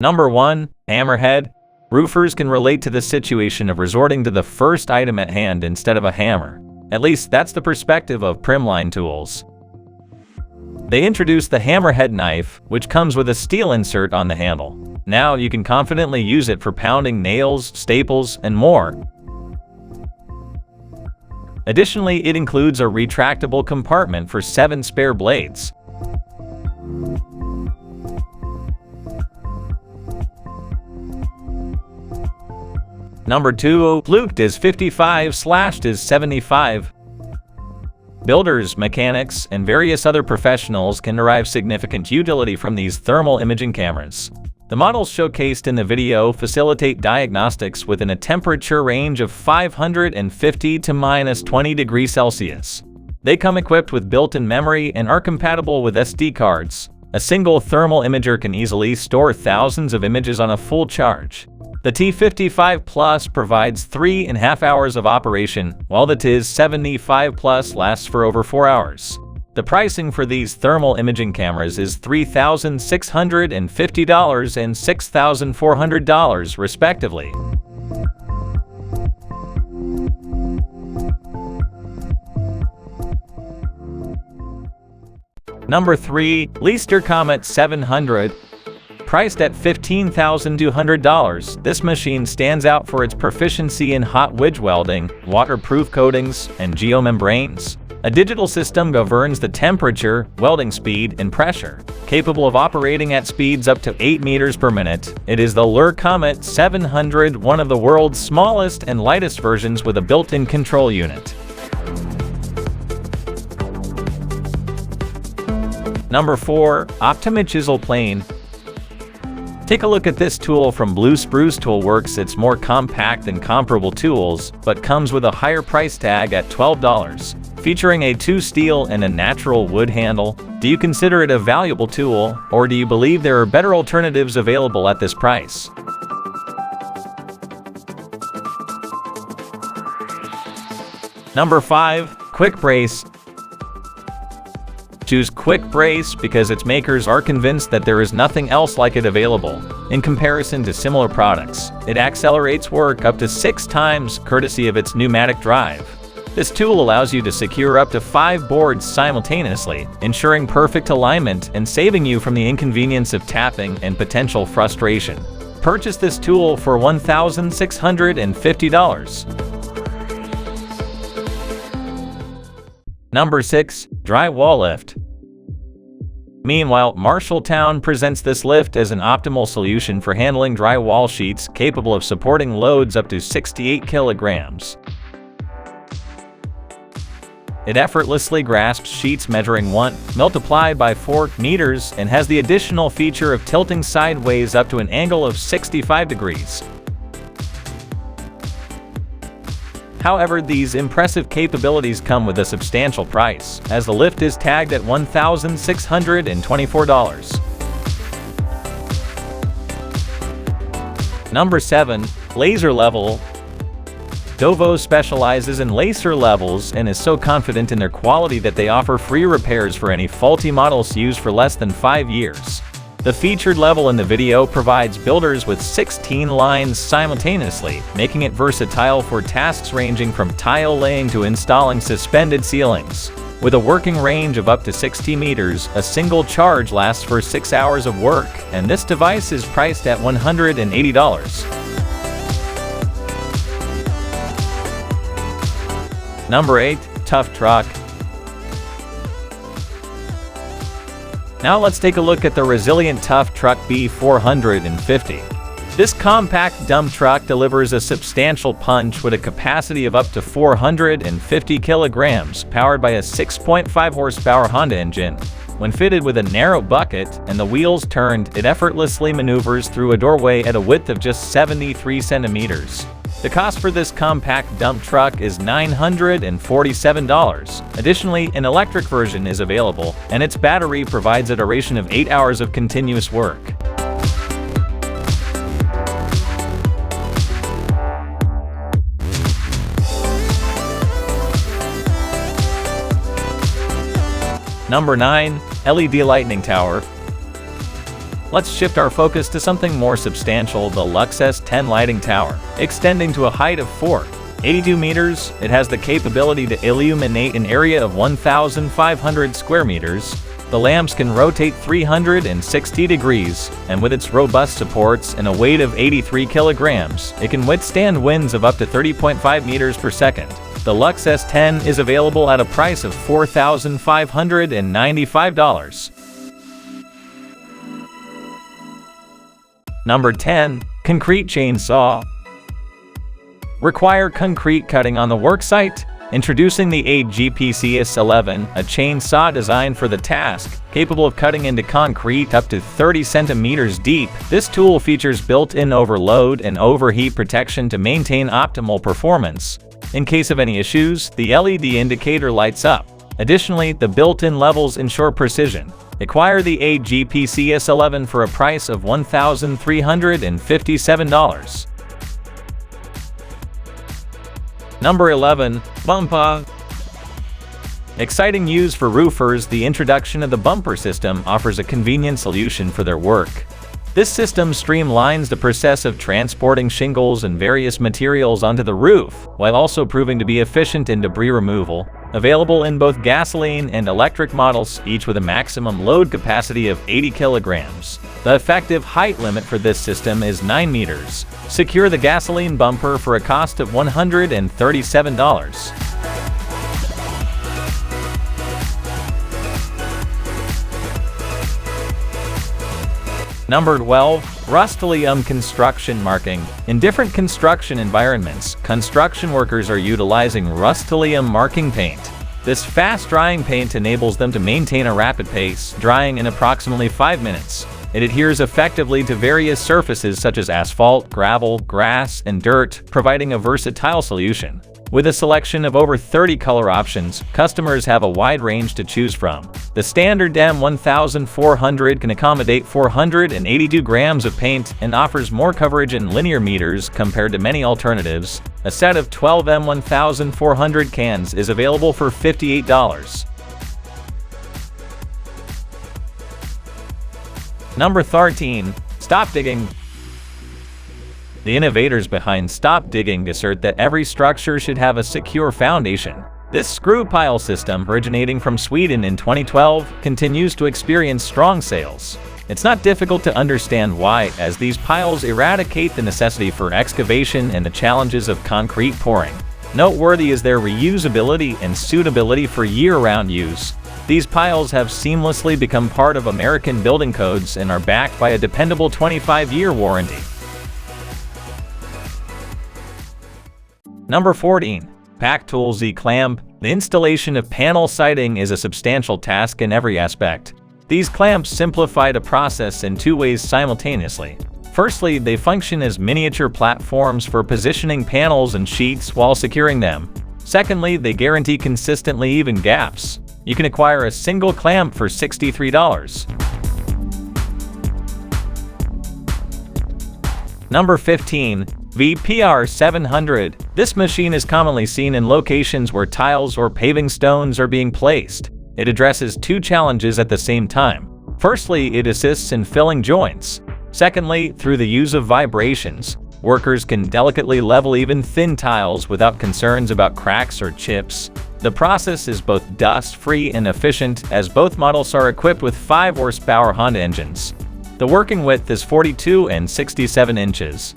Number 1. Hammerhead. Roofers can relate to the situation of resorting to the first item at hand instead of a hammer. At least that's the perspective of Primline Tools. They introduced the Hammerhead knife, which comes with a steel insert on the handle. Now you can confidently use it for pounding nails, staples, and more. Additionally, it includes a retractable compartment for 7 spare blades. Number 2. Fluke DIS 55/DIS 75. Builders, mechanics, and various other professionals can derive significant utility from these thermal imaging cameras. The models showcased in the video facilitate diagnostics within a temperature range of 550 to -20 degrees Celsius. They come equipped with built-in memory and are compatible with SD cards. A single thermal imager can easily store thousands of images on a full charge. The T55 Plus provides 3.5 hours of operation, while the TIS 75 Plus lasts for over 4 hours. The pricing for these thermal imaging cameras is $3,650 and $6,400 respectively. Number 3. Leister Comet 700. Priced at $15,200, this machine stands out for its proficiency in hot wedge welding, waterproof coatings, and geomembranes. A digital system governs the temperature, welding speed, and pressure. Capable of operating at speeds up to 8 meters per minute, it is the Leister Comet 700, one of the world's smallest and lightest versions with a built-in control unit. Number 4. Optima Chisel Plane. Take a look at this tool from Blue Spruce Toolworks. It's more compact than comparable tools, but comes with a higher price tag at $12. Featuring a 2 steel and a natural wood handle, do you consider it a valuable tool, or do you believe there are better alternatives available at this price? Number 5. Quick Brace. Choose Quick Brace because its makers are convinced that there is nothing else like it available. In comparison to similar products, it accelerates work up to 6 times courtesy of its pneumatic drive. This tool allows you to secure up to 5 boards simultaneously, ensuring perfect alignment and saving you from the inconvenience of tapping and potential frustration. Purchase this tool for $1,650. Number 6. Drywall Lift. Meanwhile, Marshalltown presents this lift as an optimal solution for handling drywall sheets capable of supporting loads up to 68 kilograms. It effortlessly grasps sheets measuring 1 multiplied by 4 meters and has the additional feature of tilting sideways up to an angle of 65 degrees. However, these impressive capabilities come with a substantial price, as the lift is tagged at $1,624. Number 7. Laser Level. Dovo specializes in laser levels and is so confident in their quality that they offer free repairs for any faulty models used for less than 5 years. The featured level in the video provides builders with 16 lines simultaneously, making it versatile for tasks ranging from tile laying to installing suspended ceilings. With a working range of up to 60 meters, a single charge lasts for 6 hours of work, and this device is priced at $180. Number 8. Tough Truck. Now let's take a look at the resilient Tough Truck B450. This compact dump truck delivers a substantial punch with a capacity of up to 450 kilograms, powered by a 6.5 horsepower Honda engine. When fitted with a narrow bucket and the wheels turned, it effortlessly maneuvers through a doorway at a width of just 73 centimeters. The cost for this compact dump truck is $947. Additionally, an electric version is available, and its battery provides a duration of 8 hours of continuous work. Number 9. LED Lightning Tower. Let's shift our focus to something more substantial, the Lux S10 lighting tower. Extending to a height of 482 meters, it has the capability to illuminate an area of 1,500 square meters. The lamps can rotate 360 degrees, and with its robust supports and a weight of 83 kilograms, it can withstand winds of up to 30.5 meters per second. The Lux S10 is available at a price of $4,595. Number 10. Concrete Chainsaw. Require concrete cutting on the worksite? Introducing the AGPCS11, a chainsaw designed for the task, capable of cutting into concrete up to 30 centimeters deep. This tool features built-in overload and overheat protection to maintain optimal performance. In case of any issues, the LED indicator lights up. Additionally, the built-in levels ensure precision. Acquire the AGPCS11 for a price of $1,357. Number 11. Bumper. Exciting news for roofers, the introduction of the bumper system offers a convenient solution for their work. This system streamlines the process of transporting shingles and various materials onto the roof, while also proving to be efficient in debris removal. Available in both gasoline and electric models, each with a maximum load capacity of 80 kilograms. The effective height limit for this system is 9 meters. Secure the gasoline bumper for a cost of $137. Number 12. Rust-Oleum Construction Marking. In different construction environments, construction workers are utilizing Rust-Oleum marking paint. This fast-drying paint enables them to maintain a rapid pace, drying in approximately 5 minutes. It adheres effectively to various surfaces such as asphalt, gravel, grass, and dirt, providing a versatile solution. With a selection of over 30 color options, customers have a wide range to choose from. The standard M1400 can accommodate 482 grams of paint and offers more coverage in linear meters compared to many alternatives. A set of 12 M1400 cans is available for $58. Number 13. Stop Digging. The innovators behind Stop Digging assert that every structure should have a secure foundation. This screw pile system, originating from Sweden in 2012, continues to experience strong sales. It's not difficult to understand why, as these piles eradicate the necessity for excavation and the challenges of concrete pouring. Noteworthy is their reusability and suitability for year-round use. These piles have seamlessly become part of American building codes and are backed by a dependable 25-year warranty. Number 14. Pack Tool Z-Clamp. The installation of panel siding is a substantial task in every aspect. These clamps simplify the process in two ways simultaneously. Firstly, they function as miniature platforms for positioning panels and sheets while securing them. Secondly, they guarantee consistently even gaps. You can acquire a single clamp for $63. Number 15. VPR 700. This machine is commonly seen in locations where tiles or paving stones are being placed. It addresses two challenges at the same time. Firstly, it assists in filling joints. Secondly, through the use of vibrations, workers can delicately level even thin tiles without concerns about cracks or chips. The process is both dust-free and efficient, as both models are equipped with 5-horsepower Honda engines. The working width is 42 and 67 inches.